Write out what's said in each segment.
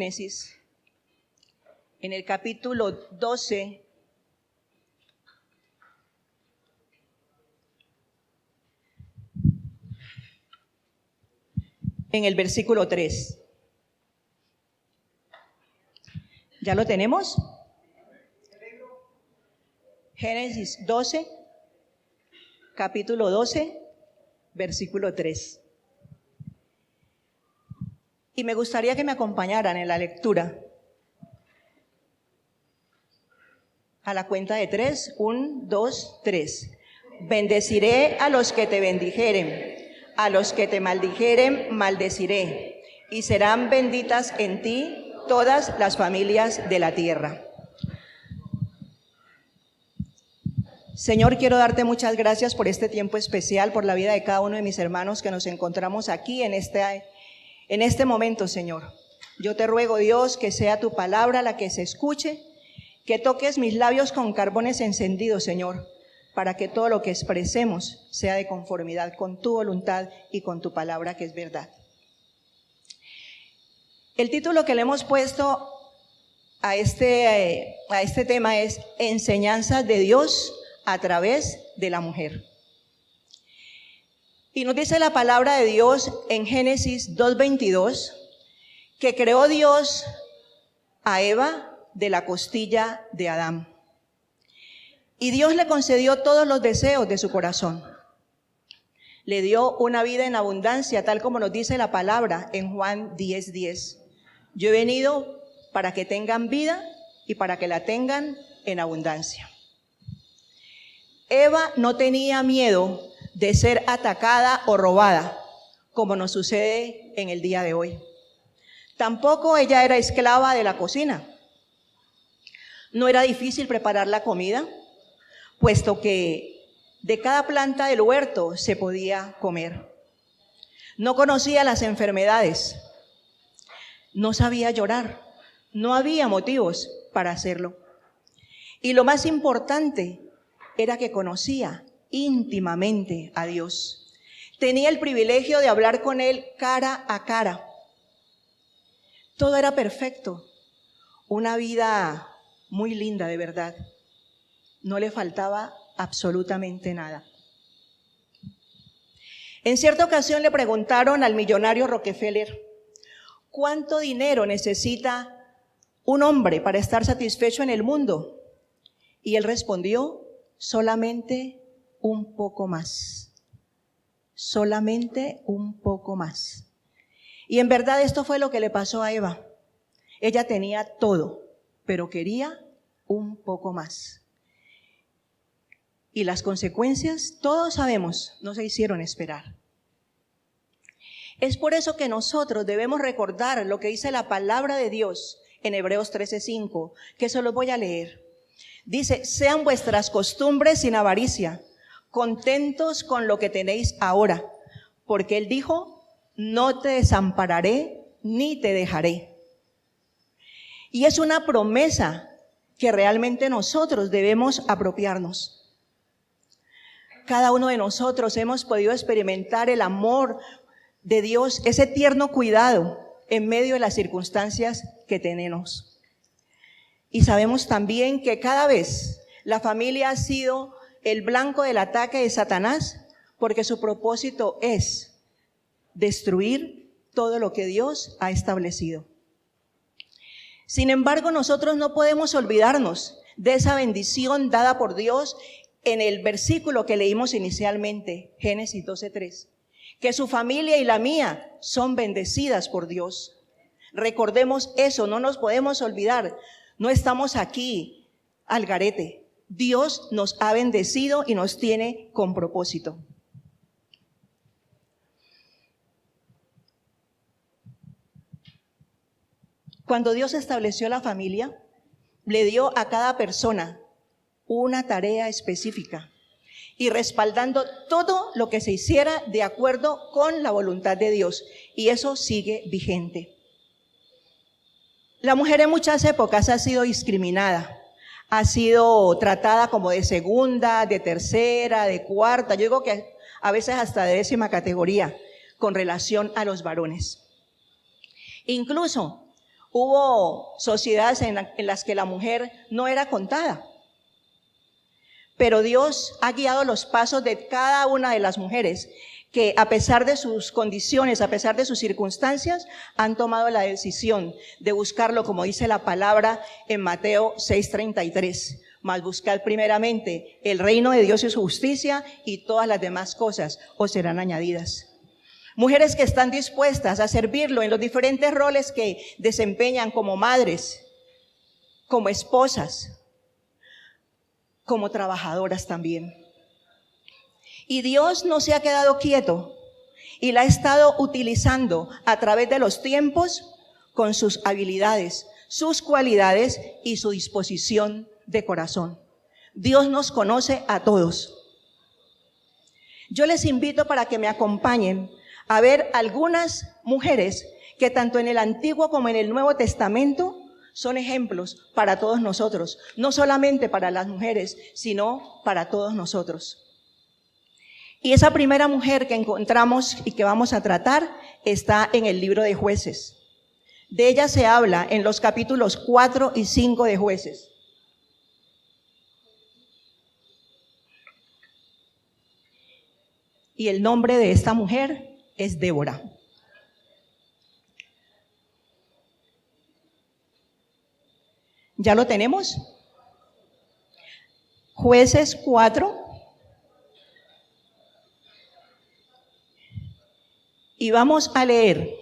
Génesis, en el capítulo 12, en el versículo 3. ¿Ya lo tenemos? Génesis 12, capítulo 12, versículo 3. Y me gustaría que me acompañaran en la lectura. A la cuenta de 3, 1, 2, 3. Bendeciré a los que te bendijeren, a los que te maldijeren, maldeciré, y serán benditas en ti todas las familias de la tierra. Señor, quiero darte muchas gracias por este tiempo especial, por la vida de cada uno de mis hermanos que nos encontramos aquí en este momento, Señor. Yo te ruego, Dios, que sea tu palabra la que se escuche, que toques mis labios con carbones encendidos, Señor, para que todo lo que expresemos sea de conformidad con tu voluntad y con tu palabra, que es verdad. El título que le hemos puesto a este tema es Enseñanzas de Dios a través de la mujer. Y nos dice la palabra de Dios en Génesis 2:22 que creó Dios a Eva de la costilla de Adán. Y Dios le concedió todos los deseos de su corazón. Le dio una vida en abundancia, tal como nos dice la palabra en Juan 10:10. Yo he venido para que tengan vida y para que la tengan en abundancia. Eva no tenía miedo de ser atacada o robada, como nos sucede en el día de hoy. Tampoco ella era esclava de la cocina. No era difícil preparar la comida, puesto que de cada planta del huerto se podía comer. No conocía las enfermedades, no sabía llorar, no había motivos para hacerlo. Y lo más importante era que conocía íntimamente a Dios. Tenía el privilegio de hablar con Él cara a cara. Todo era perfecto, una vida muy linda de verdad. No le faltaba absolutamente nada. En cierta ocasión le preguntaron al millonario Rockefeller, ¿cuánto dinero necesita un hombre para estar satisfecho en el mundo? Y él respondió, solamente un poco más. Solamente un poco más. Y en verdad esto fue lo que le pasó a Eva. Ella tenía todo, pero quería un poco más. Y las consecuencias, todos sabemos, no se hicieron esperar. Es por eso que nosotros debemos recordar lo que dice la palabra de Dios en Hebreos 13:5, que se los voy a leer. Dice, sean vuestras costumbres sin avaricia, contentos con lo que tenéis ahora, porque Él dijo, no te desampararé ni te dejaré. Y es una promesa que realmente nosotros debemos apropiarnos. Cada uno de nosotros hemos podido experimentar el amor de Dios, ese tierno cuidado en medio de las circunstancias que tenemos. Y sabemos también que cada vez la familia ha sido el blanco del ataque de Satanás, porque su propósito es destruir todo lo que Dios ha establecido. Sin embargo, nosotros no podemos olvidarnos de esa bendición dada por Dios en el versículo que leímos inicialmente, Génesis 12:3, que su familia y la mía son bendecidas por Dios. Recordemos eso, no nos podemos olvidar, no estamos aquí al garete. Dios nos ha bendecido y nos tiene con propósito. Cuando Dios estableció la familia, le dio a cada persona una tarea específica y respaldando todo lo que se hiciera de acuerdo con la voluntad de Dios. Y eso sigue vigente. La mujer en muchas épocas ha sido discriminada, ha sido tratada como de segunda, de tercera, de cuarta, yo digo que a veces hasta de 10ª categoría con relación a los varones. Incluso Hubo sociedades en las que la mujer no era contada. Pero Dios ha guiado los pasos de cada una de las mujeres que, a pesar de sus condiciones, a pesar de sus circunstancias, han tomado la decisión de buscarlo, como dice la palabra en Mateo 6:33. Mas buscad primeramente el reino de Dios y su justicia, y todas las demás cosas os serán añadidas. Mujeres que están dispuestas a servirlo en los diferentes roles que desempeñan, como madres, como esposas, como trabajadoras también. Y Dios no se ha quedado quieto y la ha estado utilizando a través de los tiempos con sus habilidades, sus cualidades y su disposición de corazón. Dios nos conoce a todos. Yo les invito para que me acompañen a ver algunas mujeres que tanto en el Antiguo como en el Nuevo Testamento son ejemplos para todos nosotros, no solamente para las mujeres, sino para todos nosotros. Y esa primera mujer que encontramos y que vamos a tratar está en el libro de Jueces. De ella se habla en los capítulos 4 y 5 de Jueces. Y el nombre de esta mujer es Débora. ¿Ya lo tenemos? Jueces 4. Y vamos a leer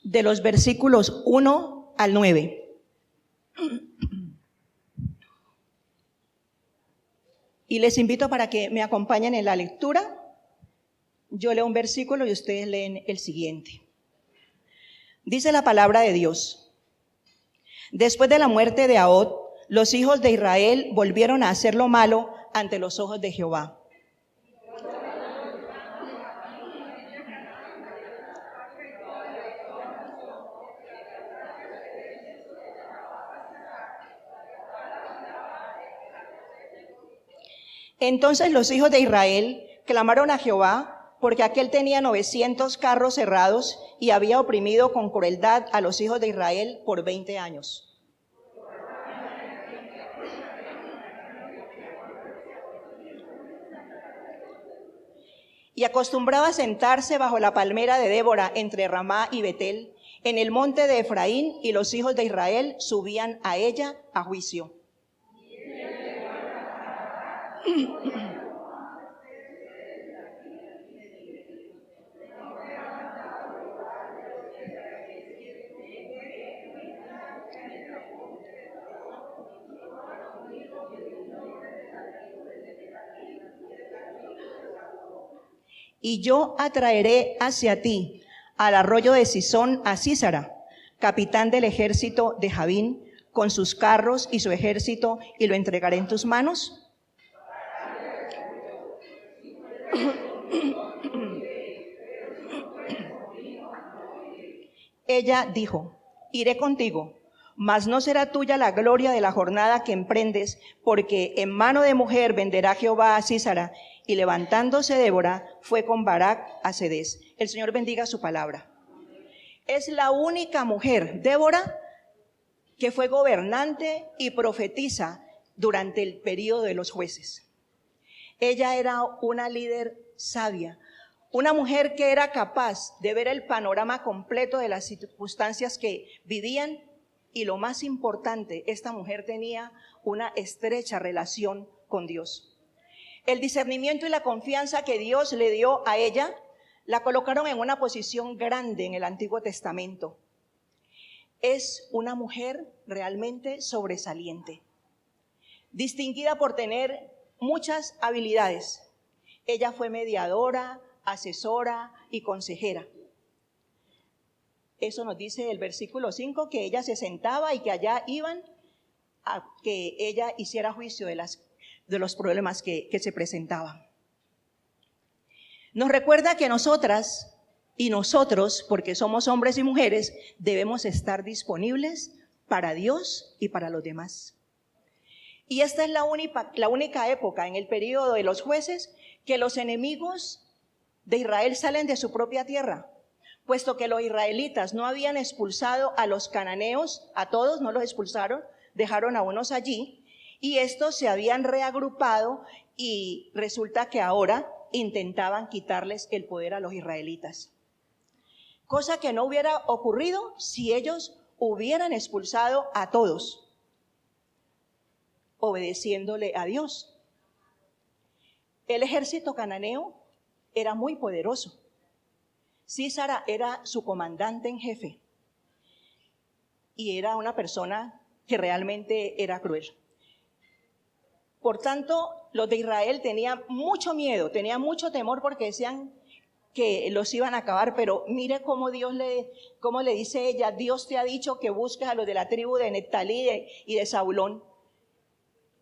de los versículos 1 al 9. Y les invito para que me acompañen en la lectura. Yo leo un versículo y ustedes leen el siguiente. Dice la palabra de Dios: Después de la muerte de Ahod, los hijos de Israel volvieron a hacer lo malo ante los ojos de Jehová. Entonces los hijos de Israel clamaron a Jehová, porque aquél tenía 900 carros cerrados y había oprimido con crueldad a los hijos de Israel por 20 años. Y acostumbraba a sentarse bajo la palmera de Débora entre Ramá y Betel, en el monte de Efraín, y los hijos de Israel subían a ella a juicio. Y yo atraeré hacia ti al arroyo de Sisón a Sísara, capitán del ejército de Jabín, con sus carros y su ejército, y lo entregaré en tus manos. Ella dijo: iré contigo, mas no será tuya la gloria de la jornada que emprendes, porque en mano de mujer venderá Jehová a Sísara. Y levantándose Débora, fue con Barak a Sedés. El Señor bendiga su palabra. Es la única mujer, Débora, que fue gobernante y profetiza durante el periodo de los jueces. Ella era una líder sabia, una mujer que era capaz de ver el panorama completo de las circunstancias que vivían, y lo más importante, esta mujer tenía una estrecha relación con Dios. El discernimiento y la confianza que Dios le dio a ella la colocaron en una posición grande en el Antiguo Testamento. Es una mujer realmente sobresaliente, distinguida por tener muchas habilidades. Ella fue mediadora, asesora y consejera. Eso nos dice el versículo 5, que ella se sentaba y que allá iban a que ella hiciera juicio de los problemas que se presentaban. Nos recuerda que nosotras y nosotros, porque somos hombres y mujeres, debemos estar disponibles para Dios y para los demás. Y esta es la única época en el periodo de los jueces que los enemigos de Israel salen de su propia tierra. puesto que los israelitas no habían expulsado a los cananeos, a todos no los expulsaron, dejaron a unos allí, y estos se habían reagrupado y resulta que ahora intentaban quitarles el poder a los israelitas. Cosa que no hubiera ocurrido si ellos hubieran expulsado a todos, obedeciéndole a Dios. El ejército cananeo era muy poderoso. Sísara era su comandante en jefe y era una persona que realmente era cruel. Por tanto, los de Israel tenían mucho miedo, tenían mucho temor porque decían que los iban a acabar, pero mire cómo cómo le dice ella, Dios te ha dicho que busques a los de la tribu de Neftalí y de Zabulón.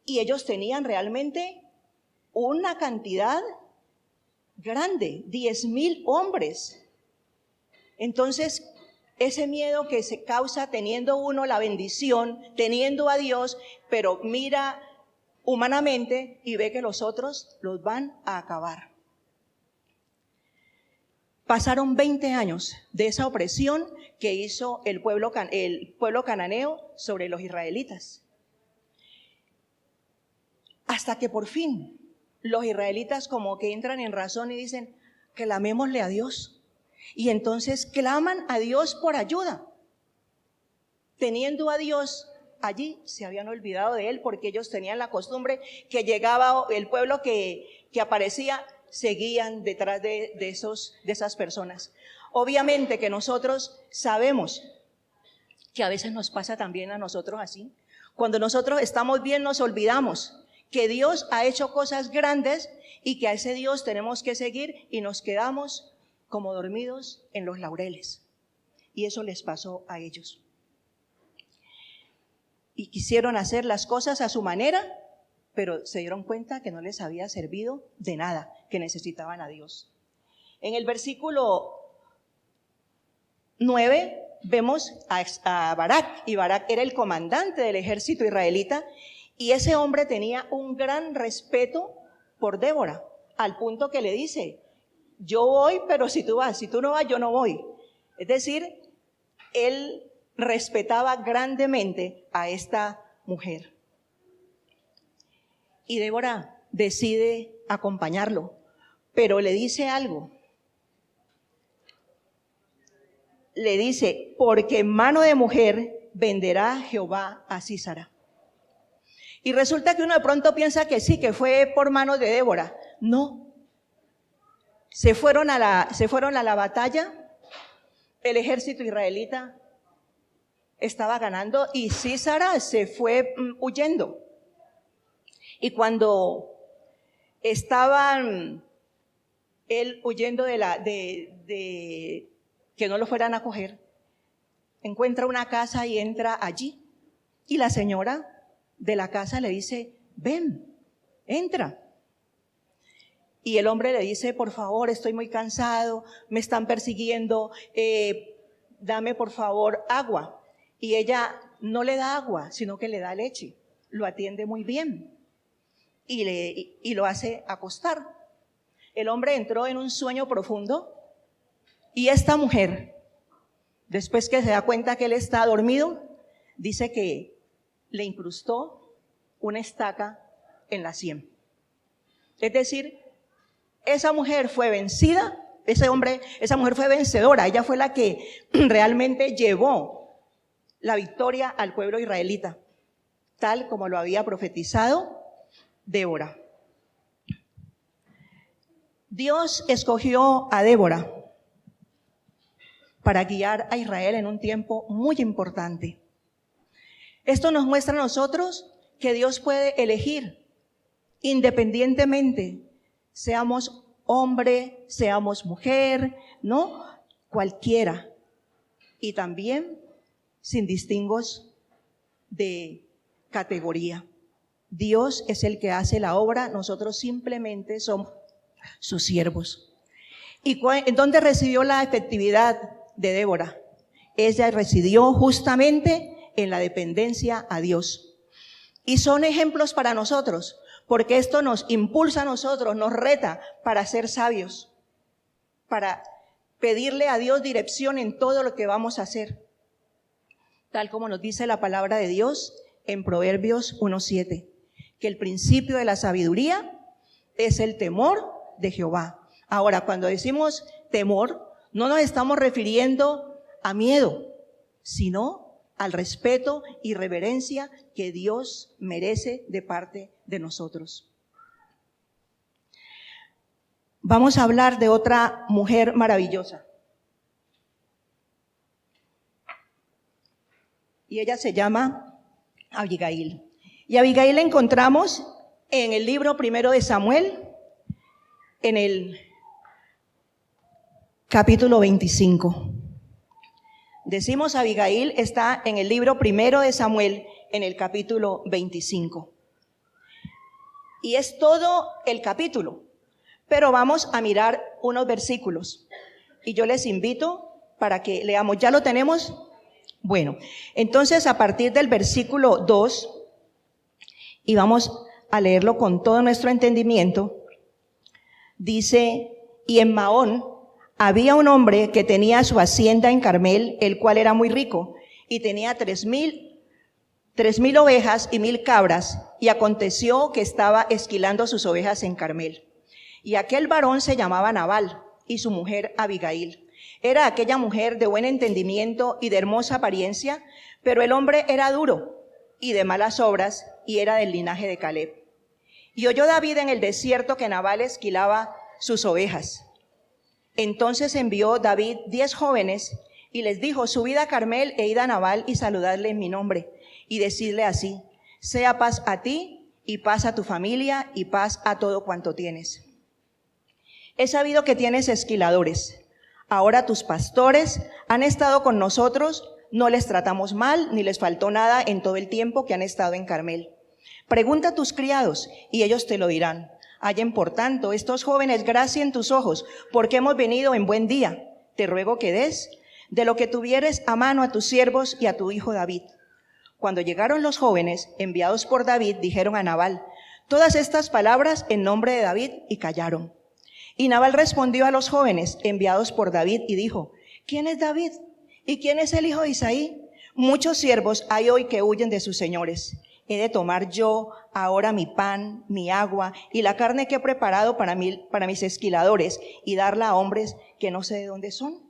Y ellos tenían realmente una cantidad grande, 10,000 hombres. Entonces, ese miedo que se causa teniendo uno la bendición, teniendo a Dios, pero mira humanamente y ve que los otros los van a acabar. Pasaron 20 años de esa opresión que hizo el pueblo cananeo sobre los israelitas. Hasta que por fin los israelitas como que entran en razón y dicen, clamémosle a Dios. Y entonces claman a Dios por ayuda. Teniendo a Dios allí, se habían olvidado de él porque ellos tenían la costumbre que llegaba el pueblo que aparecía, seguían detrás de esas personas. Obviamente que nosotros sabemos que a veces nos pasa también a nosotros así. Cuando nosotros estamos bien nos olvidamos que Dios ha hecho cosas grandes y que a ese Dios tenemos que seguir y nos quedamos como dormidos en los laureles. Y eso les pasó a ellos. Y quisieron hacer las cosas a su manera, pero se dieron cuenta que no les había servido de nada, que necesitaban a Dios. En el versículo 9 vemos a Barak, y Barak era el comandante del ejército israelita, y ese hombre tenía un gran respeto por Débora, al punto que le dice, yo voy, pero si tú vas, si tú no vas, yo no voy. Es decir, él respetaba grandemente a esta mujer. Y Débora decide acompañarlo, pero le dice algo. Le dice, porque en mano de mujer venderá Jehová a Sísara. Y resulta que uno de pronto piensa que sí, que fue por mano de Débora. No. Se fueron a la batalla, el ejército israelita estaba ganando y Sísara se fue huyendo. Y cuando estaban él huyendo de que no lo fueran a coger, encuentra una casa y entra allí. Y la señora de la casa le dice, ven, entra. Y el hombre le dice, por favor, estoy muy cansado, me están persiguiendo, dame por favor agua. Y ella no le da agua, sino que le da leche. Lo atiende muy bien y lo hace acostar. El hombre entró en un sueño profundo y esta mujer, después que se da cuenta que él está dormido, dice que le incrustó una estaca en la sien. Es decir, esa mujer fue vencida, esa mujer fue vencedora, ella fue la que realmente llevó la victoria al pueblo israelita, tal como lo había profetizado Débora. Dios escogió a Débora para guiar a Israel en un tiempo muy importante. Esto nos muestra a nosotros que Dios puede elegir independientemente, seamos hombre, seamos mujer, ¿no? Cualquiera. Y también sin distingos de categoría. Dios es el que hace la obra, nosotros simplemente somos sus siervos. ¿Y en dónde residió la efectividad de Débora? Ella residió justamente en la dependencia a Dios. Y son ejemplos para nosotros, porque esto nos impulsa a nosotros, nos reta para ser sabios, para pedirle a Dios dirección en todo lo que vamos a hacer, tal como nos dice la palabra de Dios en Proverbios 1:7, que el principio de la sabiduría es el temor de Jehová. Ahora, cuando decimos temor, no nos estamos refiriendo a miedo, sino al respeto y reverencia que Dios merece de parte de nosotros. Vamos a hablar de otra mujer maravillosa. Y ella se llama Abigail. Y Abigail la encontramos en el libro primero de Samuel, en el capítulo 25. Decimos Abigail está en el libro primero de Samuel, en el capítulo 25. Y es todo el capítulo. Pero vamos a mirar unos versículos y yo les invito para que leamos. ¿Ya lo tenemos? Bueno, entonces a partir del versículo 2, y vamos a leerlo con todo nuestro entendimiento, dice, y en Maón había un hombre que tenía su hacienda en Carmel, el cual era muy rico, y tenía 3,000 ovejas y 1,000 cabras, y aconteció que estaba esquilando sus ovejas en Carmel. Y aquel varón se llamaba Nabal, y su mujer Abigail. Era aquella mujer de buen entendimiento y de hermosa apariencia, pero el hombre era duro y de malas obras, y era del linaje de Caleb. Y oyó David en el desierto que Nabal esquilaba sus ovejas. Entonces envió David 10 jóvenes, y les dijo, subid a Carmel e id a Nabal y saludadle en mi nombre, y decidle así, sea paz a ti, y paz a tu familia, y paz a todo cuanto tienes. He sabido que tienes esquiladores. Ahora tus pastores han estado con nosotros, no les tratamos mal, ni les faltó nada en todo el tiempo que han estado en Carmel. Pregunta a tus criados, y ellos te lo dirán. Hallen, por tanto, estos jóvenes gracia en tus ojos, porque hemos venido en buen día. Te ruego que des de lo que tuvieres a mano a tus siervos y a tu hijo David. Cuando llegaron los jóvenes, enviados por David, dijeron a Nabal todas estas palabras en nombre de David, y callaron. Y Nabal respondió a los jóvenes enviados por David y dijo, ¿quién es David? ¿Y quién es el hijo de Isaí? Muchos siervos hay hoy que huyen de sus señores. ¿He de tomar yo ahora mi pan, mi agua y la carne que he preparado para mis esquiladores y darla a hombres que no sé de dónde son?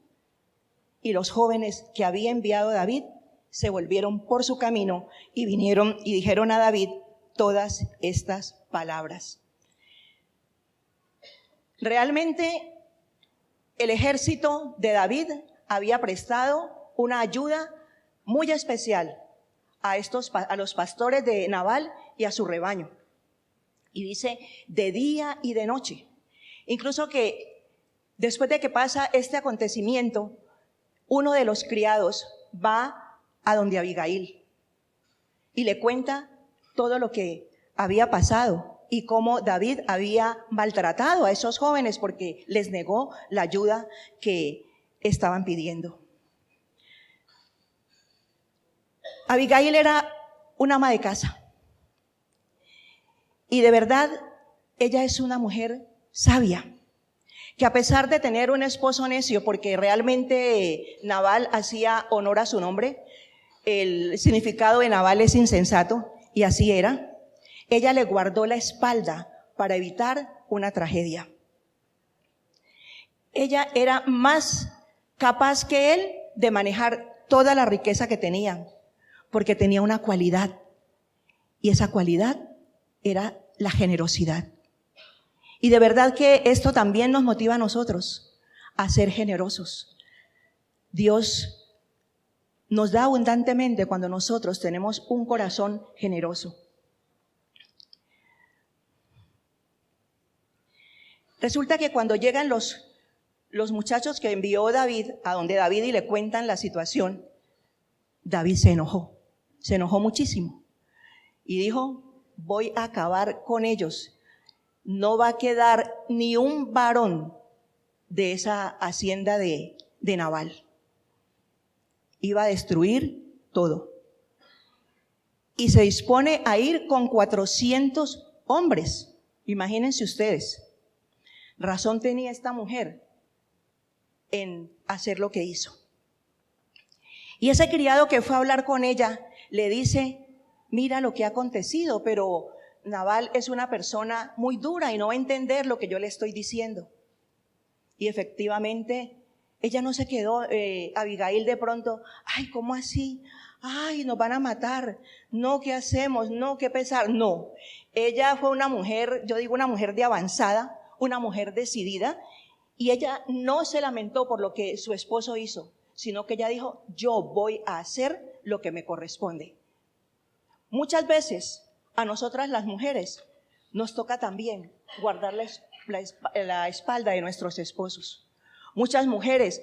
Y los jóvenes que había enviado David se volvieron por su camino y vinieron y dijeron a David todas estas palabras. Realmente el ejército de David había prestado una ayuda muy especial a los pastores de Nabal y a su rebaño. Y dice, de día y de noche. Incluso que después de que pasa este acontecimiento, uno de los criados va a donde Abigail y le cuenta todo lo que había pasado y cómo David había maltratado a esos jóvenes porque les negó la ayuda que estaban pidiendo. Abigail era una ama de casa. Y de verdad, ella es una mujer sabia, que a pesar de tener un esposo necio, porque realmente Nabal hacía honor a su nombre, el significado de Nabal es insensato, y así era, ella le guardó la espalda para evitar una tragedia. Ella era más capaz que él de manejar toda la riqueza que tenía, porque tenía una cualidad, y esa cualidad era la generosidad. Y de verdad que esto también nos motiva a nosotros a ser generosos. Dios nos da abundantemente cuando nosotros tenemos un corazón generoso. Resulta que cuando llegan los muchachos que envió David a donde David y le cuentan la situación, David se enojó muchísimo y dijo, voy a acabar con ellos. No va a quedar ni un varón de esa hacienda de Nabal. Iba a destruir todo. Y se dispone a ir con 400 hombres. Imagínense ustedes. Razón tenía esta mujer. en hacer lo que hizo. Y ese criado que fue a hablar con ella le dice, mira lo que ha acontecido, pero Nabal es una persona muy dura y no va a entender lo que yo le estoy diciendo. Y efectivamente, ella no se quedó, Abigail de pronto, ay, ¿cómo así? Ay, nos van a matar. No, ¿qué hacemos? No, ¿qué pesar? No. Ella fue una mujer, yo digo una mujer de avanzada, una mujer decidida, y ella no se lamentó por lo que su esposo hizo, sino que ella dijo, yo voy a hacer lo que me corresponde. Muchas veces a nosotras las mujeres nos toca también guardar la espalda de nuestros esposos. Muchas mujeres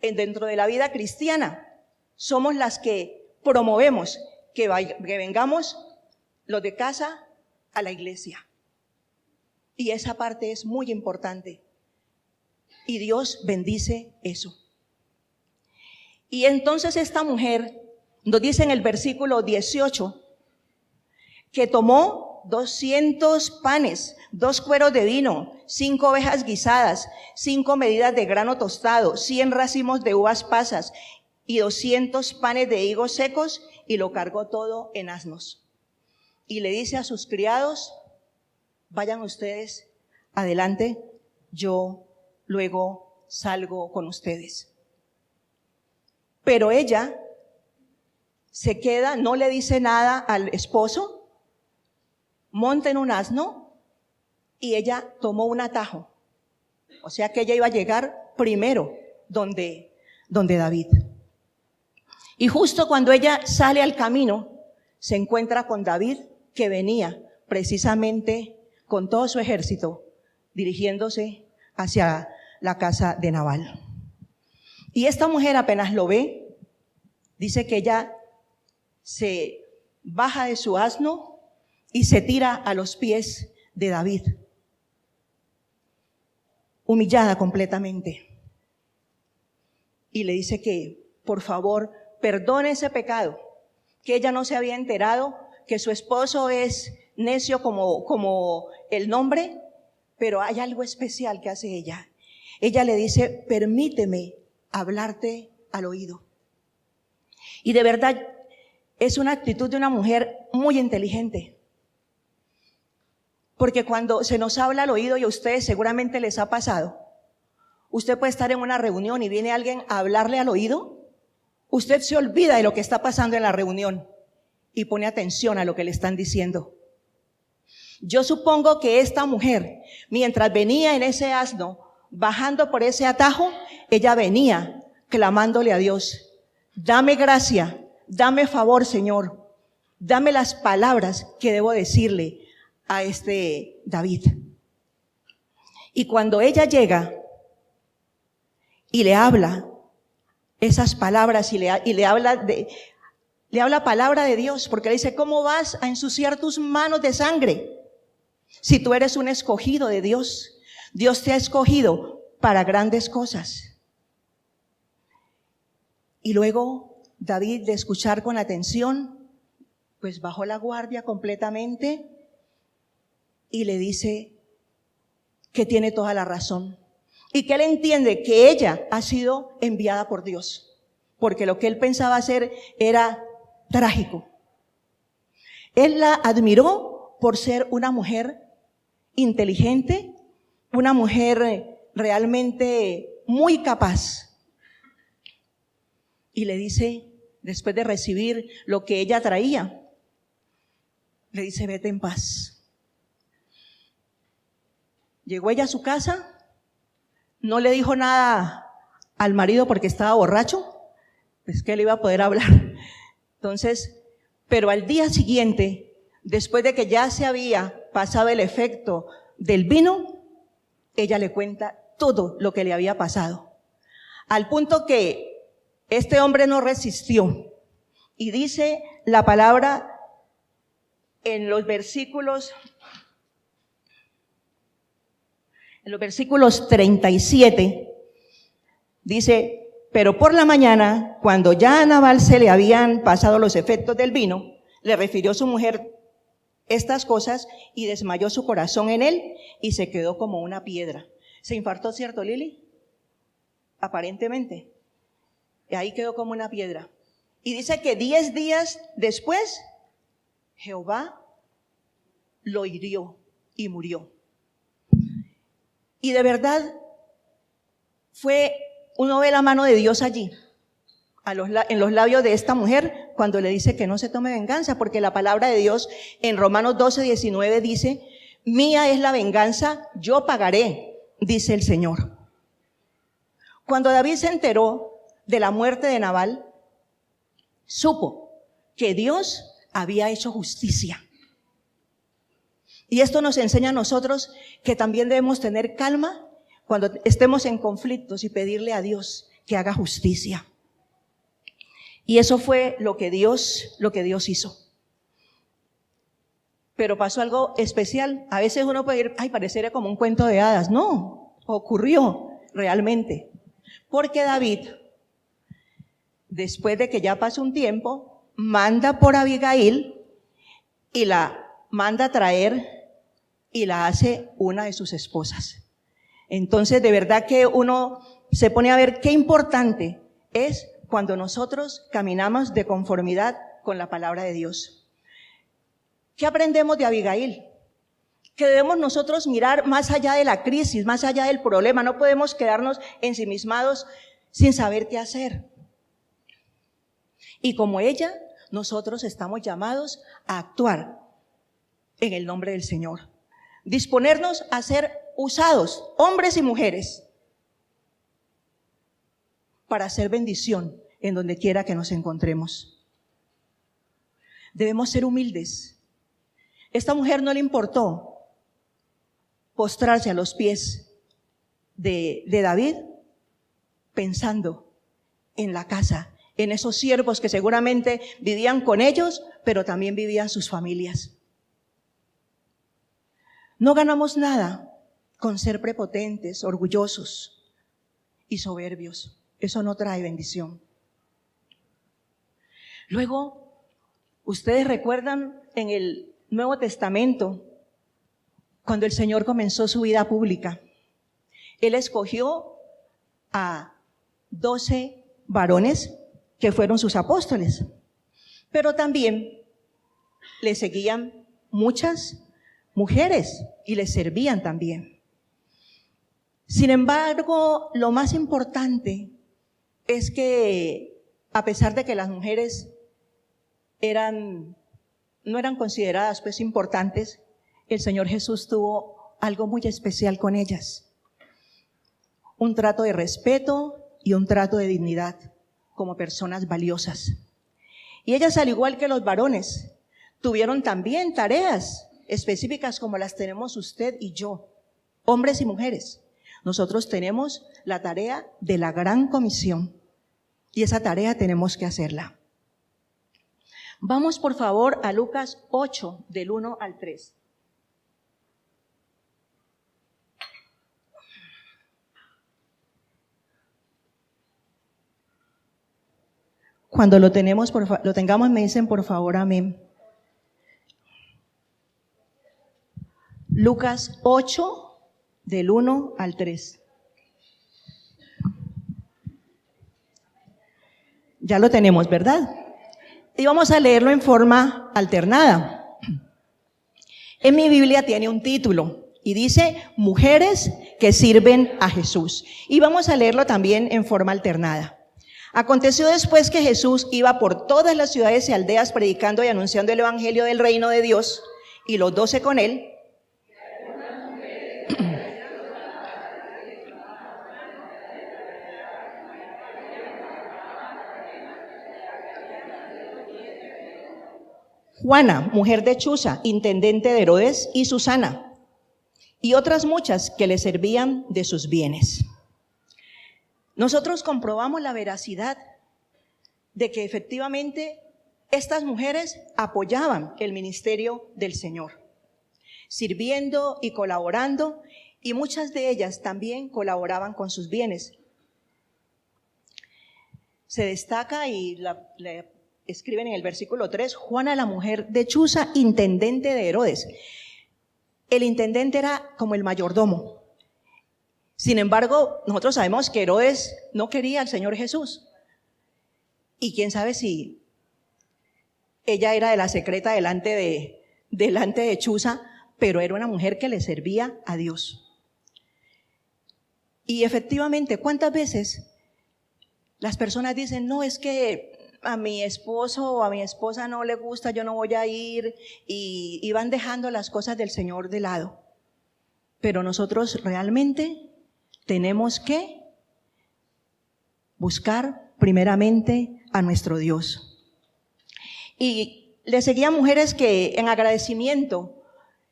dentro de la vida cristiana somos las que promovemos que vengamos los de casa a la iglesia. Y esa parte es muy importante. Y Dios bendice eso. Y entonces esta mujer nos dice en el versículo 18 que tomó 200 panes, 2 cueros de vino, 5 ovejas guisadas, 5 medidas de grano tostado, 100 racimos de uvas pasas y 200 panes de higos secos, y lo cargó todo en asnos. Y le dice a sus criados, vayan ustedes adelante, yo luego salgo con ustedes. Pero ella se queda, no le dice nada al esposo, monta en un asno y ella tomó un atajo. O sea que ella iba a llegar primero donde David. Y justo cuando ella sale al camino, se encuentra con David, que venía precisamente con todo su ejército dirigiéndose hacia la casa de Nabal. Y esta mujer apenas lo ve, dice que ella se baja de su asno y se tira a los pies de David, humillada completamente. Y le dice que, por favor, perdone ese pecado, que ella no se había enterado, que su esposo es necio como el nombre, pero hay algo especial que hace ella. Ella le dice, permíteme hablarte al oído. Y de verdad, es una actitud de una mujer muy inteligente. Porque cuando se nos habla al oído, y a ustedes seguramente les ha pasado, usted puede estar en una reunión y viene alguien a hablarle al oído, usted se olvida de lo que está pasando en la reunión y pone atención a lo que le están diciendo. Yo supongo que esta mujer, mientras venía en ese asno, bajando por ese atajo, ella venía clamándole a Dios, dame gracia, dame favor, Señor, dame las palabras que debo decirle a este David. Y cuando ella llega y le habla esas palabras y le habla palabra de Dios, porque le dice, ¿cómo vas a ensuciar tus manos de sangre? Si tú eres un escogido de Dios, Dios te ha escogido para grandes cosas. Y luego David, de escuchar con atención, pues bajó la guardia completamente y le dice que tiene toda la razón y que él entiende que ella ha sido enviada por Dios, porque lo que él pensaba hacer era trágico. Él la admiró por ser una mujer inteligente, una mujer realmente muy capaz. Y le dice, después de recibir lo que ella traía, le dice, vete en paz. Llegó ella a su casa, no le dijo nada al marido porque estaba borracho, pues que le iba a poder hablar. Entonces, pero al día siguiente, después de que ya se había pasado el efecto del vino, ella le cuenta todo lo que le había pasado. Al punto que este hombre no resistió y dice la palabra en los versículos 37, dice, pero por la mañana, cuando ya a Nabal se le habían pasado los efectos del vino, le refirió su mujer estas cosas y desmayó su corazón en él y se quedó como una piedra. ¿Se infartó, cierto, Lili? aparentemente. Y ahí quedó como una piedra. Y dice que 10 días después, Jehová lo hirió y murió. Y de verdad, uno ve la mano de Dios allí, en los labios de esta mujer, cuando le dice que no se tome venganza, porque la palabra de Dios en Romanos 12:19 dice, mía es la venganza, yo pagaré, dice el Señor. Cuando David se enteró de la muerte de Nabal, supo que Dios había hecho justicia. Y esto nos enseña a nosotros que también debemos tener calma cuando estemos en conflictos y pedirle a Dios que haga justicia. Y eso fue lo que Dios hizo. Pero pasó algo especial. A veces uno puede ir, parecería como un cuento de hadas. No, ocurrió realmente. Porque David, después de que ya pasó un tiempo, manda por Abigail y la manda a traer y la hace una de sus esposas. Entonces, de verdad que uno se pone a ver qué importante es cuando nosotros caminamos de conformidad con la palabra de Dios. ¿Qué aprendemos de Abigail? Que debemos nosotros mirar más allá de la crisis, más allá del problema. No podemos quedarnos ensimismados sin saber qué hacer. Y como ella, nosotros estamos llamados a actuar en el nombre del Señor. Disponernos a ser usados, hombres y mujeres, para hacer bendición en donde quiera que nos encontremos. Debemos ser humildes. Esta mujer no le importó postrarse a los pies de David, pensando en la casa, en esos siervos que seguramente vivían con ellos, pero también vivían sus familias. No ganamos nada con ser prepotentes, orgullosos y soberbios. Eso no trae bendición. Luego, ustedes recuerdan en el Nuevo Testamento, cuando el Señor comenzó su vida pública, Él escogió a 12 varones que fueron sus apóstoles, pero también le seguían muchas mujeres y le servían también. Sin embargo, lo más importante es que, a pesar de que las mujeres no eran consideradas pues importantes, el Señor Jesús tuvo algo muy especial con ellas. Un trato de respeto y un trato de dignidad como personas valiosas. Y ellas, al igual que los varones, tuvieron también tareas específicas como las tenemos usted y yo, hombres y mujeres. Nosotros tenemos la tarea de la gran comisión y esa tarea tenemos que hacerla. Vamos por favor a Lucas 8, del 1 al 3. Cuando lo tengamos, me dicen por favor amén. Lucas 8, del 1 al 3. Ya lo tenemos, ¿verdad? Y vamos a leerlo en forma alternada. En mi Biblia tiene un título y dice Mujeres que sirven a Jesús. Y vamos a leerlo también en forma alternada. Aconteció después que Jesús iba por todas las ciudades y aldeas predicando y anunciando el evangelio del reino de Dios, y los 12 con él. Juana, mujer de Chuza, intendente de Herodes, y Susana, y otras muchas que le servían de sus bienes. Nosotros comprobamos la veracidad de que efectivamente estas mujeres apoyaban el ministerio del Señor, sirviendo y colaborando, y muchas de ellas también colaboraban con sus bienes. Se destaca y le escriben en el versículo 3, Juana, la mujer de Chuza, intendente de Herodes. El intendente era como el mayordomo. Sin embargo, nosotros sabemos que Herodes no quería al Señor Jesús. Y quién sabe si ella era de la secreta delante de Chuza, pero era una mujer que le servía a Dios. Y efectivamente, ¿cuántas veces las personas dicen, no, es que a mi esposo o a mi esposa no le gusta, yo no voy a ir, y van dejando las cosas del Señor de lado? Pero nosotros realmente tenemos que buscar primeramente a nuestro Dios. Y le seguían mujeres que en agradecimiento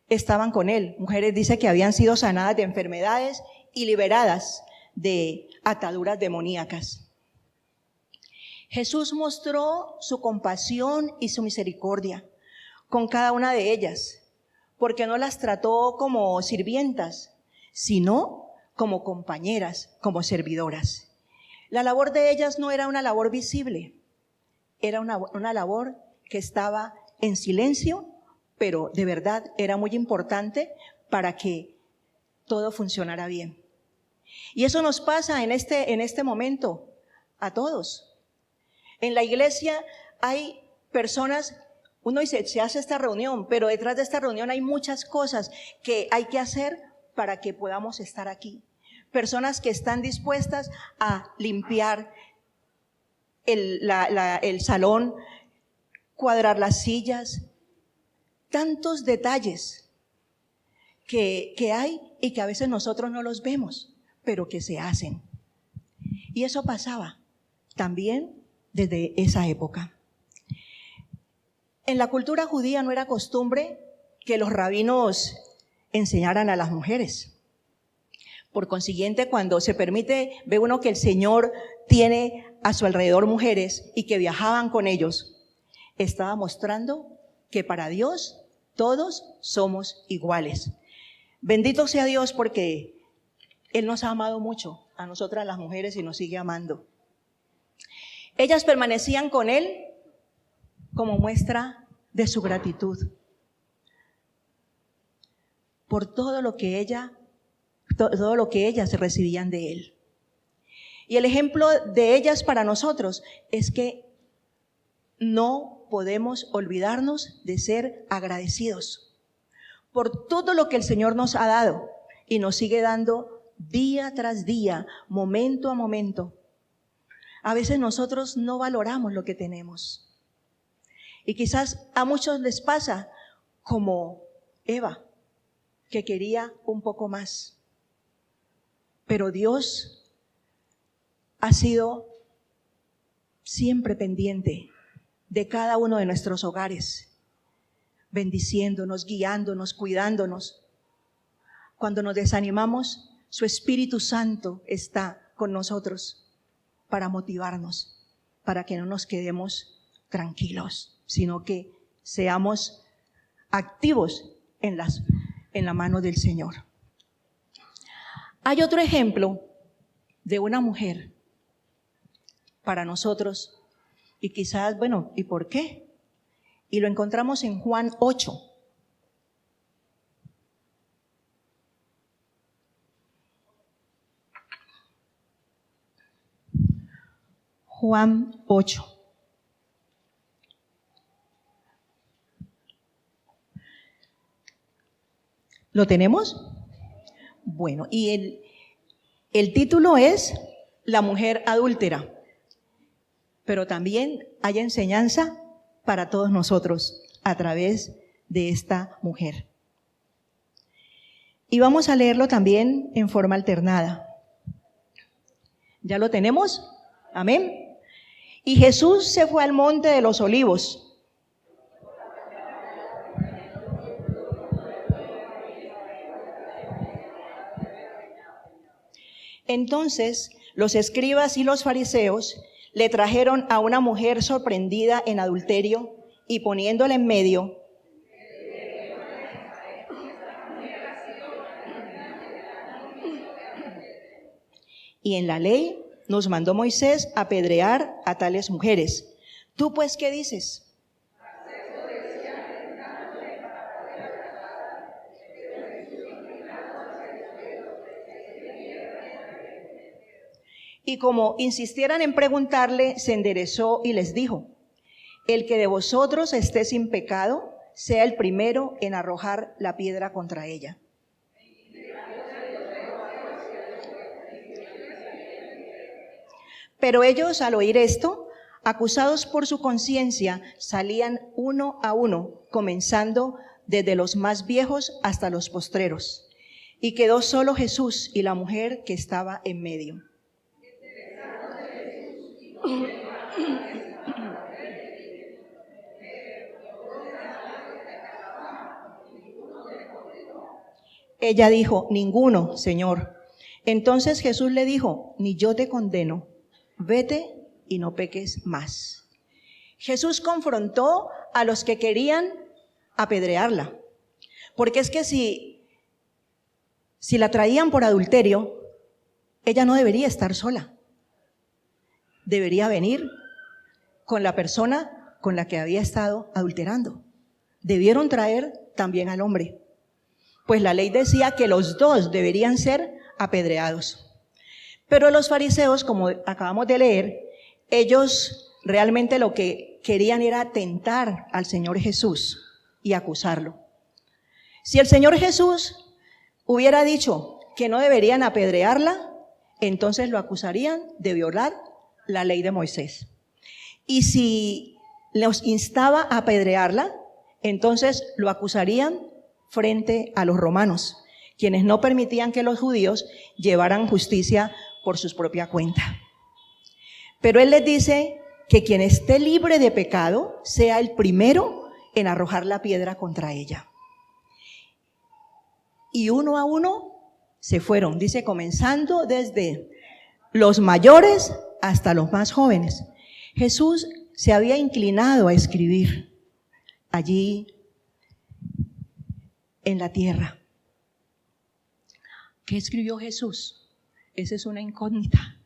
estaban con él. Mujeres, dice, que habían sido sanadas de enfermedades y liberadas de ataduras demoníacas. Jesús mostró su compasión y su misericordia con cada una de ellas, porque no las trató como sirvientas, sino como compañeras, como servidoras. La labor de ellas no era una labor visible, era una labor que estaba en silencio, pero de verdad era muy importante para que todo funcionara bien. Y eso nos pasa en este momento a todos. En la iglesia hay personas, uno dice, se hace esta reunión, pero detrás de esta reunión hay muchas cosas que hay que hacer para que podamos estar aquí. Personas que están dispuestas a limpiar el salón, cuadrar las sillas, tantos detalles que hay y que a veces nosotros no los vemos, pero que se hacen. Y eso pasaba también desde esa época. En la cultura judía no era costumbre que los rabinos enseñaran a las mujeres. Por consiguiente, cuando se permite, ve uno que el Señor tiene a su alrededor mujeres y que viajaban con ellos, estaba mostrando que para Dios todos somos iguales. Bendito sea Dios, porque Él nos ha amado mucho a nosotras las mujeres y nos sigue amando. Ellas permanecían con Él como muestra de su gratitud por todo lo que ellas recibían de Él. Y el ejemplo de ellas para nosotros es que no podemos olvidarnos de ser agradecidos por todo lo que el Señor nos ha dado y nos sigue dando día tras día, momento a momento. A veces nosotros no valoramos lo que tenemos. Y quizás a muchos les pasa como Eva, que quería un poco más. Pero Dios ha sido siempre pendiente de cada uno de nuestros hogares, bendiciéndonos, guiándonos, cuidándonos. Cuando nos desanimamos, su Espíritu Santo está con nosotros para motivarnos, para que no nos quedemos tranquilos, sino que seamos activos en la mano del Señor. Hay otro ejemplo de una mujer para nosotros, y quizás, bueno, ¿y por qué? Y lo encontramos en Juan 8. Juan 8. ¿Lo tenemos? Bueno, y el título es La mujer adúltera, pero también hay enseñanza para todos nosotros a través de esta mujer. Y vamos a leerlo también en forma alternada. ¿Ya lo tenemos? Amén. Y Jesús se fue al monte de los Olivos. Entonces los escribas y los fariseos le trajeron a una mujer sorprendida en adulterio y poniéndola en medio, y en la ley nos mandó Moisés apedrear a tales mujeres. ¿Tú pues qué dices? Y como insistieran en preguntarle, se enderezó y les dijo: el que de vosotros esté sin pecado, sea el primero en arrojar la piedra contra ella. Pero ellos, al oír esto, acusados por su conciencia, salían uno a uno, comenzando desde los más viejos hasta los postreros. Y quedó solo Jesús y la mujer que estaba en medio. Ella dijo: ninguno, Señor. Entonces Jesús le dijo: ni yo te condeno, vete y no peques más. Jesús confrontó a los que querían apedrearla, porque es que si la traían por adulterio, ella no debería estar sola. Debería venir con la persona con la que había estado adulterando. Debieron traer también al hombre, pues la ley decía que los dos deberían ser apedreados. Pero los fariseos, como acabamos de leer, ellos realmente lo que querían era tentar al Señor Jesús y acusarlo. Si el Señor Jesús hubiera dicho que no deberían apedrearla, entonces lo acusarían de violar la ley de Moisés. Y si los instaba a apedrearla, entonces lo acusarían frente a los romanos, quienes no permitían que los judíos llevaran justicia por su propia cuenta. Pero él les dice que quien esté libre de pecado sea el primero en arrojar la piedra contra ella. Y uno a uno se fueron, dice, comenzando desde los mayores hasta los más jóvenes. Jesús se había inclinado a escribir allí en la tierra. ¿Qué escribió Jesús? Esa es una incógnita.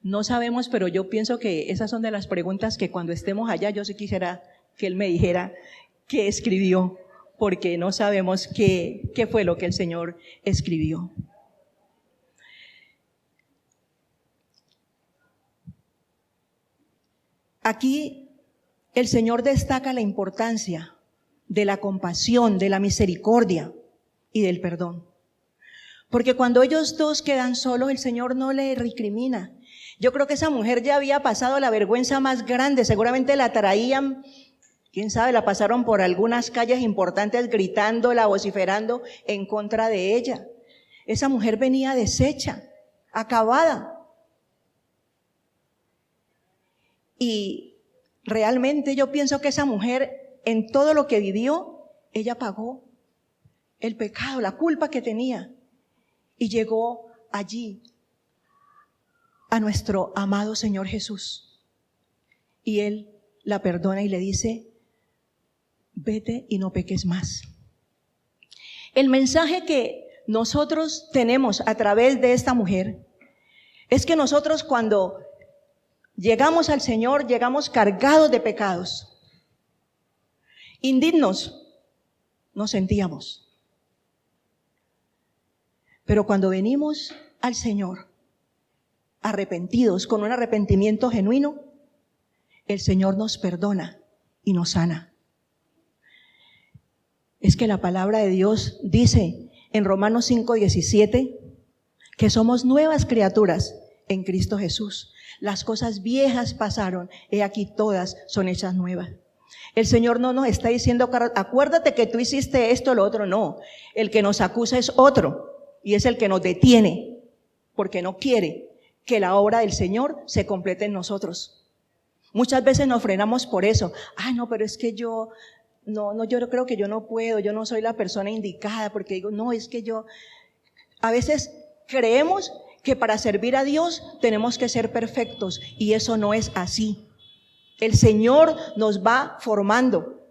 No sabemos, pero yo pienso que esas son de las preguntas que cuando estemos allá yo sí quisiera que Él me dijera qué escribió, porque no sabemos qué fue lo que el Señor escribió. Aquí el Señor destaca la importancia de la compasión, de la misericordia y del perdón. Porque cuando ellos dos quedan solos, el Señor no le recrimina. Yo creo que esa mujer ya había pasado la vergüenza más grande, seguramente la traían, quién sabe, la pasaron por algunas calles importantes gritándola, vociferando en contra de ella. Esa mujer venía deshecha, acabada. Y realmente yo pienso que esa mujer, en todo lo que vivió, ella pagó el pecado, la culpa que tenía. Y llegó allí a nuestro amado Señor Jesús. Y Él la perdona y le dice: vete y no peques más. El mensaje que nosotros tenemos a través de esta mujer es que nosotros cuando llegamos al Señor, llegamos cargados de pecados. Indignos nos sentíamos. Pero cuando venimos al Señor, arrepentidos, con un arrepentimiento genuino, el Señor nos perdona y nos sana. Es que la palabra de Dios dice en Romanos 5:17 que somos nuevas criaturas en Cristo Jesús. Las cosas viejas pasaron, he aquí todas son hechas nuevas. El Señor no nos está diciendo, acuérdate que tú hiciste esto, lo otro, no. El que nos acusa es otro. Y es el que nos detiene, porque no quiere que la obra del Señor se complete en nosotros. Muchas veces nos frenamos por eso. No, pero es que yo creo que yo no puedo, yo no soy la persona indicada, porque digo, no, es que yo, a veces creemos que para servir a Dios tenemos que ser perfectos, y eso no es así. El Señor nos va formando.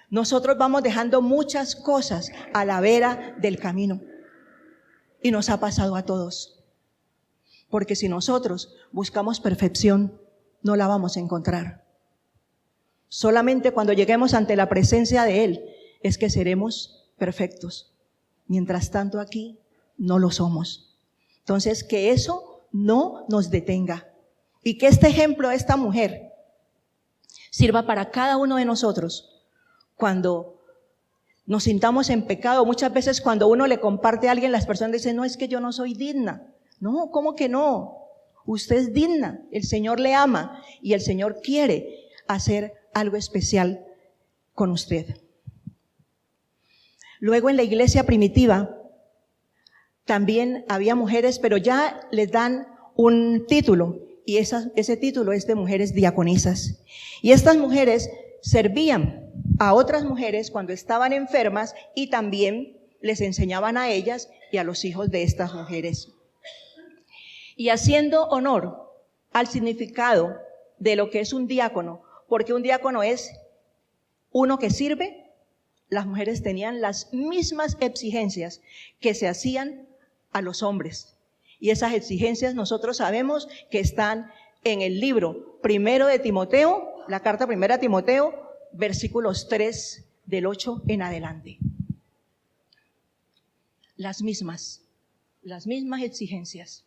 Nosotros vamos dejando muchas cosas a la vera del camino. Y nos ha pasado a todos. Porque si nosotros buscamos perfección, no la vamos a encontrar. Solamente cuando lleguemos ante la presencia de Él es que seremos perfectos. Mientras tanto aquí no lo somos. Entonces, que eso no nos detenga. Y que este ejemplo de esta mujer sirva para cada uno de nosotros cuando nos sintamos en pecado. Muchas veces cuando uno le comparte a alguien, las personas dicen, no, es que yo no soy digna. No, ¿cómo que no? Usted es digna, el Señor le ama y el Señor quiere hacer algo especial con usted. Luego en la iglesia primitiva también había mujeres, pero ya les dan un título y ese título es de mujeres diaconisas. Y estas mujeres servían a otras mujeres cuando estaban enfermas y también les enseñaban a ellas y a los hijos de estas mujeres. Y haciendo honor al significado de lo que es un diácono, porque un diácono es uno que sirve, las mujeres tenían las mismas exigencias que se hacían a los hombres. Y esas exigencias nosotros sabemos que están en el libro primero de Timoteo, la carta primera a Timoteo, versículos 3 del 8 en adelante. Las mismas exigencias.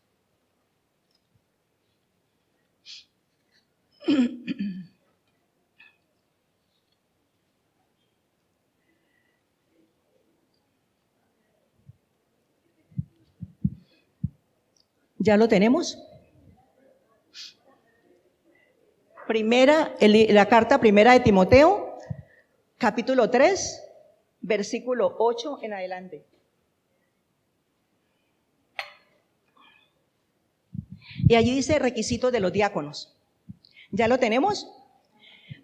¿Ya lo tenemos? La carta primera de Timoteo, capítulo 3, versículo 8 en adelante. Y allí dice requisitos de los diáconos. ¿Ya lo tenemos?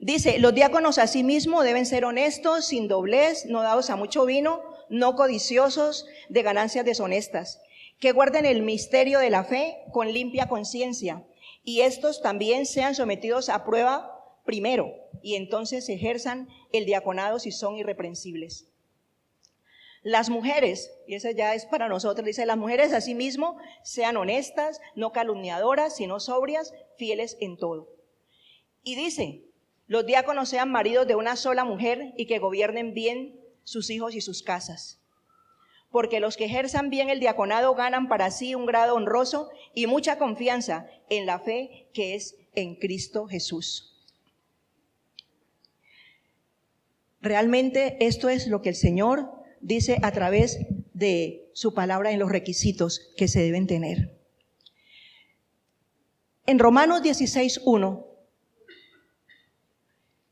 Dice, los diáconos asimismo deben ser honestos, sin doblez, no dados a mucho vino, no codiciosos de ganancias deshonestas, que guarden el misterio de la fe con limpia conciencia, y estos también sean sometidos a prueba primero, y entonces ejerzan el diaconado si son irreprensibles. Las mujeres, y esa ya es para nosotros, dice, las mujeres asimismo sean honestas, no calumniadoras, sino sobrias, fieles en todo. Y dice, los diáconos sean maridos de una sola mujer y que gobiernen bien sus hijos y sus casas. Porque los que ejerzan bien el diaconado ganan para sí un grado honroso y mucha confianza en la fe que es en Cristo Jesús. Realmente esto es lo que el Señor dice a través de su palabra en los requisitos que se deben tener. En Romanos 16:1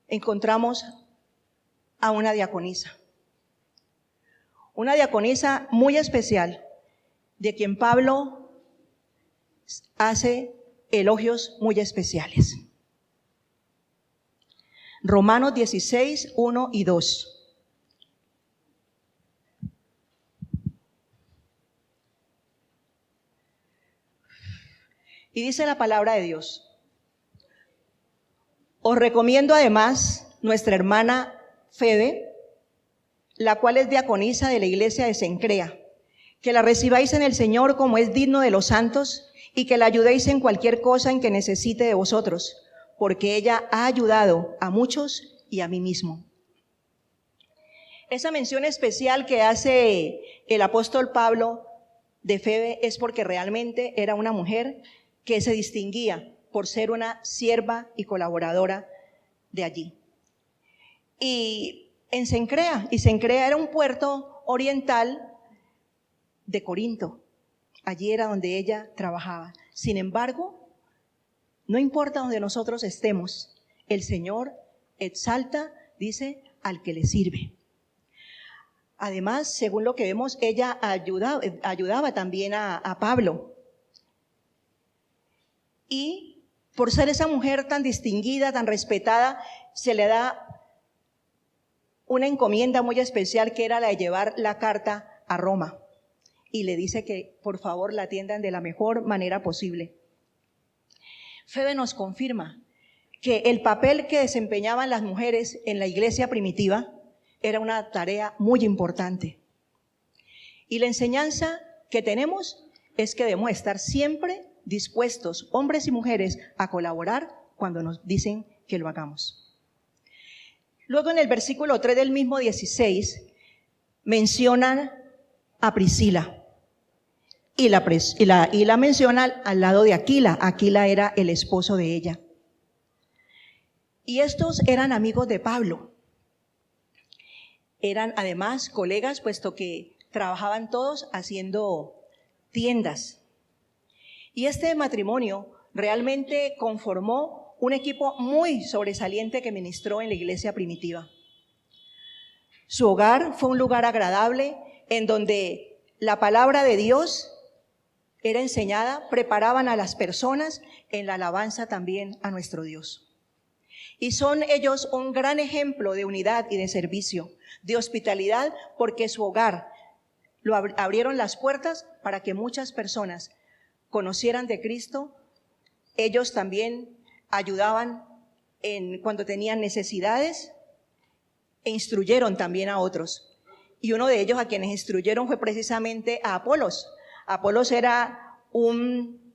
encontramos a una diaconisa. Una diaconisa muy especial, de quien Pablo hace elogios muy especiales. Romanos 16, 1 y 2. Y dice la palabra de Dios: os recomiendo además nuestra hermana Febe, la cual es diaconisa de la iglesia de Cencrea, que la recibáis en el Señor como es digno de los santos y que la ayudéis en cualquier cosa en que necesite de vosotros, porque ella ha ayudado a muchos y a mí mismo. Esa mención especial que hace el apóstol Pablo de Febe es porque realmente era una mujer que se distinguía por ser una sierva y colaboradora de allí. Y en Cencrea, y Cencrea era un puerto oriental de Corinto. Allí era donde ella trabajaba. Sin embargo, no importa donde nosotros estemos, el Señor exalta, dice, al que le sirve. Además, según lo que vemos, ella ayudaba también a Pablo. Y por ser esa mujer tan distinguida, tan respetada, se le da una encomienda muy especial que era la de llevar la carta a Roma. Y le dice que por favor la atiendan de la mejor manera posible. Febe nos confirma que el papel que desempeñaban las mujeres en la iglesia primitiva era una tarea muy importante. Y la enseñanza que tenemos es que debemos estar siempre dispuestos, hombres y mujeres, a colaborar cuando nos dicen que lo hagamos. Luego en el versículo 3 del mismo 16 mencionan a Priscila, y la menciona al lado de Aquila. Aquila era el esposo de ella. Y estos eran amigos de Pablo. Eran además colegas, puesto que trabajaban todos haciendo tiendas. Y este matrimonio realmente conformó un equipo muy sobresaliente que ministró en la iglesia primitiva. Su hogar fue un lugar agradable en donde la palabra de Dios era enseñada, preparaban a las personas en la alabanza también a nuestro Dios. Y son ellos un gran ejemplo de unidad y de servicio, de hospitalidad, porque su hogar lo abrieron las puertas para que muchas personas conocieran de Cristo. Ellos también ayudaban cuando tenían necesidades e instruyeron también a otros. Y uno de ellos a quienes instruyeron fue precisamente a Apolos. Apolos era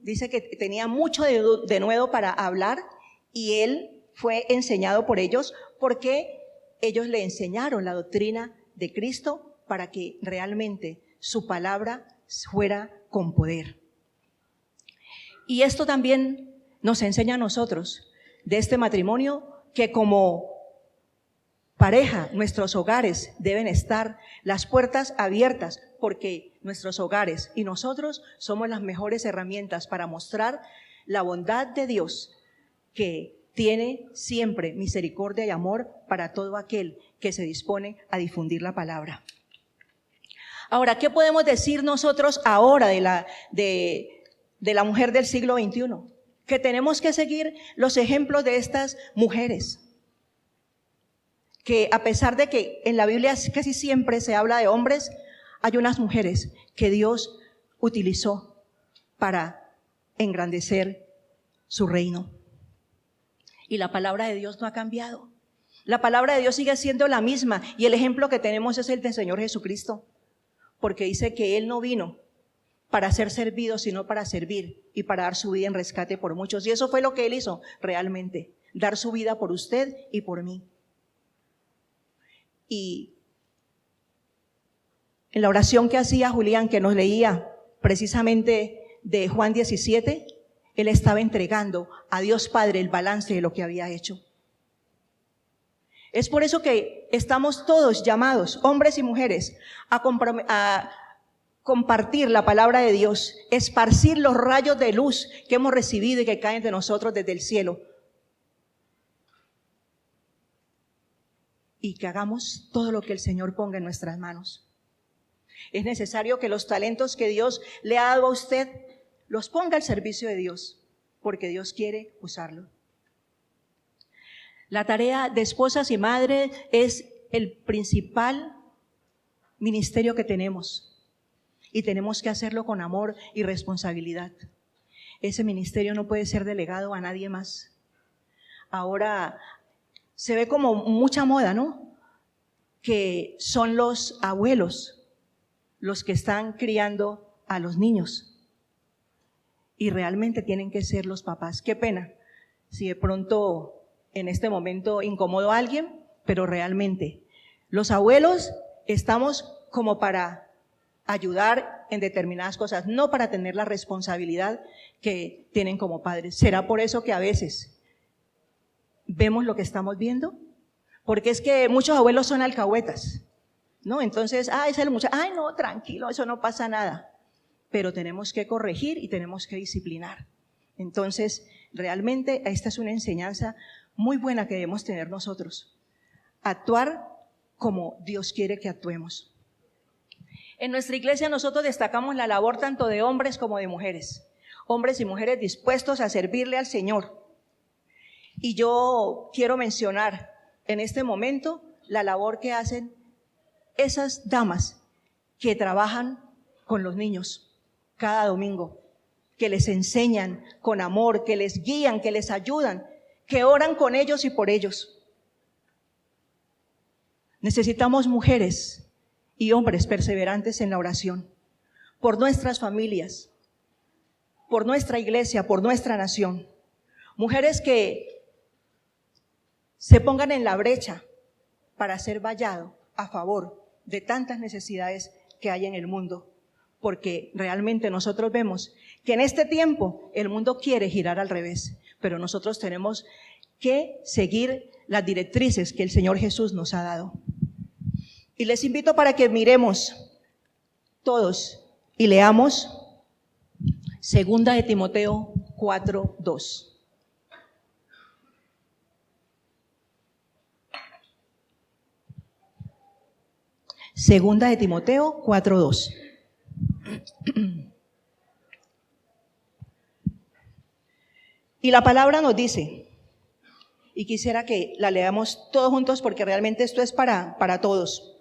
dice que tenía mucho denuedo para hablar, y él fue enseñado por ellos porque ellos le enseñaron la doctrina de Cristo para que realmente su palabra fuera con poder. Y esto también nos enseña a nosotros de este matrimonio, que como pareja, nuestros hogares deben estar las puertas abiertas, porque nuestros hogares y nosotros somos las mejores herramientas para mostrar la bondad de Dios, que tiene siempre misericordia y amor para todo aquel que se dispone a difundir la palabra. Ahora, ¿qué podemos decir nosotros ahora de la mujer del siglo XXI? Que tenemos que seguir los ejemplos de estas mujeres, que a pesar de que en la Biblia casi siempre se habla de hombres, hay unas mujeres que Dios utilizó para engrandecer su reino. Y la palabra de Dios no ha cambiado. La palabra de Dios sigue siendo la misma, y el ejemplo que tenemos es el del Señor Jesucristo, porque dice que Él no vino para ser servido, sino para servir y para dar su vida en rescate por muchos. Y eso fue lo que Él hizo realmente, dar su vida por usted y por mí. Y en la oración que hacía Julián, que nos leía precisamente de Juan 17, él estaba entregando a Dios Padre el balance de lo que había hecho. Es por eso que estamos todos llamados, hombres y mujeres, a compartir la palabra de Dios, esparcir los rayos de luz que hemos recibido y que caen de nosotros desde el cielo. Y que hagamos todo lo que el Señor ponga en nuestras manos. Es necesario que los talentos que Dios le ha dado a usted los ponga al servicio de Dios, porque Dios quiere usarlo. La tarea de esposas y madres es el principal ministerio que tenemos, y tenemos que hacerlo con amor y responsabilidad. Ese ministerio no puede ser delegado a nadie más. Ahora se ve como mucha moda, ¿no? Que son los abuelos los que están criando a los niños, y realmente tienen que ser los papás. Qué pena si de pronto en este momento incomodo a alguien, pero realmente los abuelos estamos como para ayudar en determinadas cosas, no para tener la responsabilidad que tienen como padres. ¿Será por eso que a veces vemos lo que estamos viendo? Porque es que muchos abuelos son alcahuetas, ¿no? Entonces, es el muchacho, no, tranquilo, eso no pasa nada. Pero tenemos que corregir y tenemos que disciplinar. Entonces, realmente esta es una enseñanza muy buena que debemos tener nosotros. Actuar como Dios quiere que actuemos. En nuestra iglesia nosotros destacamos la labor tanto de hombres como de mujeres. Hombres y mujeres dispuestos a servirle al Señor. Y yo quiero mencionar en este momento la labor que hacen esas damas que trabajan con los niños cada domingo, que les enseñan con amor, que les guían, que les ayudan, que oran con ellos y por ellos. Necesitamos mujeres y hombres perseverantes en la oración, por nuestras familias, por nuestra iglesia, por nuestra nación. Mujeres que se pongan en la brecha para ser vallado a favor de tantas necesidades que hay en el mundo, porque realmente nosotros vemos que en este tiempo el mundo quiere girar al revés, pero nosotros tenemos que seguir las directrices que el Señor Jesús nos ha dado. Y les invito para que miremos todos y leamos 2 de Timoteo 4:2. Segunda de Timoteo 4:2. Y la palabra nos dice, y quisiera que la leamos todos juntos porque realmente esto es para todos.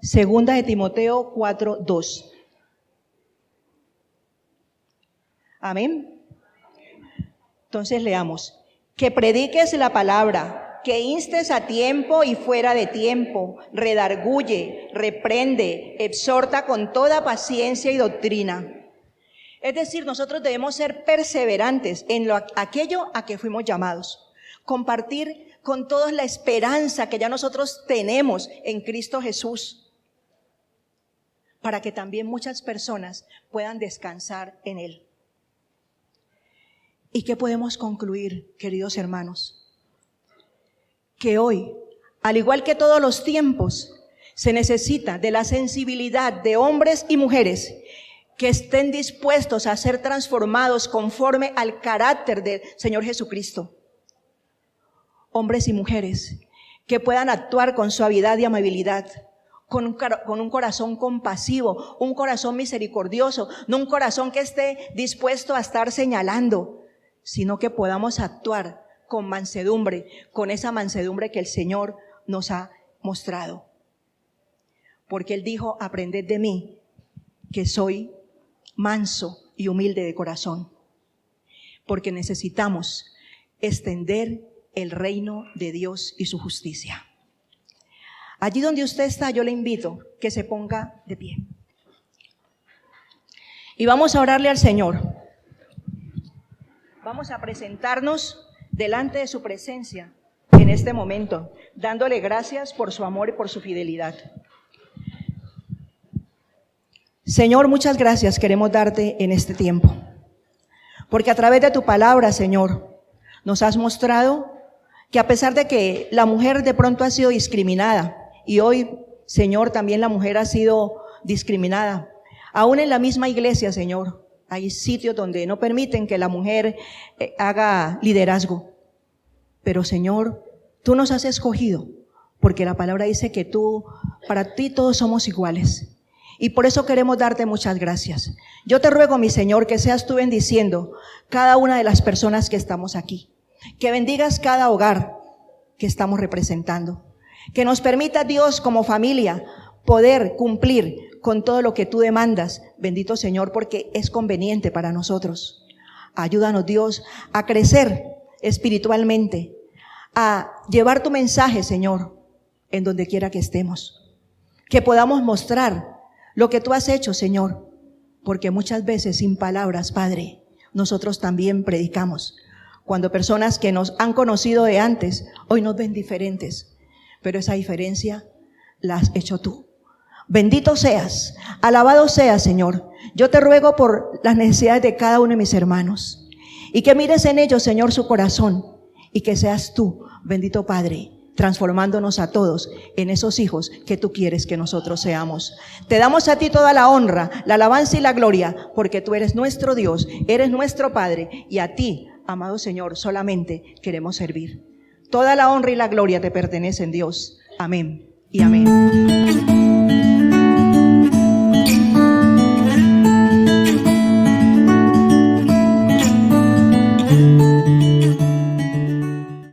Segunda de Timoteo 4:2. Amén. Entonces leamos. Que prediques la palabra, que instes a tiempo y fuera de tiempo, redarguye, reprende, exhorta con toda paciencia y doctrina. Es decir, nosotros debemos ser perseverantes en aquello a que fuimos llamados. Compartir con todos la esperanza que ya nosotros tenemos en Cristo Jesús, para que también muchas personas puedan descansar en Él. ¿Y qué podemos concluir, queridos hermanos? Que hoy, al igual que todos los tiempos, se necesita de la sensibilidad de hombres y mujeres que estén dispuestos a ser transformados conforme al carácter del Señor Jesucristo. Hombres y mujeres que puedan actuar con suavidad y amabilidad, con un corazón compasivo, un corazón misericordioso, no un corazón que esté dispuesto a estar señalando, sino que podamos actuar con mansedumbre, con esa mansedumbre que el Señor nos ha mostrado. Porque Él dijo, aprended de mí, que soy manso y humilde de corazón. Porque necesitamos extender el reino de Dios y su justicia. Allí donde usted está, yo le invito que se ponga de pie. Y vamos a orarle al Señor. Vamos a presentarnos delante de su presencia en este momento, dándole gracias por su amor y por su fidelidad. Señor, muchas gracias queremos darte en este tiempo, porque a través de tu palabra, Señor, nos has mostrado que a pesar de que la mujer de pronto ha sido discriminada, y hoy, Señor, también la mujer ha sido discriminada, aún en la misma iglesia, Señor, hay sitios donde no permiten que la mujer haga liderazgo. Pero, Señor, tú nos has escogido, porque la palabra dice que para ti todos somos iguales. Y por eso queremos darte muchas gracias. Yo te ruego, mi Señor, que seas tú bendiciendo cada una de las personas que estamos aquí. Que bendigas cada hogar que estamos representando. Que nos permita, Dios, como familia, poder cumplir con todo lo que tú demandas, bendito Señor, porque es conveniente para nosotros. Ayúdanos, Dios, a crecer espiritualmente, a llevar tu mensaje, Señor, en donde quiera que estemos. Que podamos mostrar lo que tú has hecho, Señor, porque muchas veces sin palabras, Padre, nosotros también predicamos. Cuando personas que nos han conocido de antes, hoy nos ven diferentes, pero esa diferencia la has hecho tú. Bendito seas, alabado seas, Señor. Yo te ruego por las necesidades de cada uno de mis hermanos y que mires en ellos, Señor, su corazón y que seas tú, bendito Padre, transformándonos a todos en esos hijos que tú quieres que nosotros seamos. Te damos a ti toda la honra, la alabanza y la gloria, porque tú eres nuestro Dios, eres nuestro Padre, y a ti, amado Señor, solamente queremos servir. Toda la honra y la gloria te pertenecen, Dios. Amén y amén.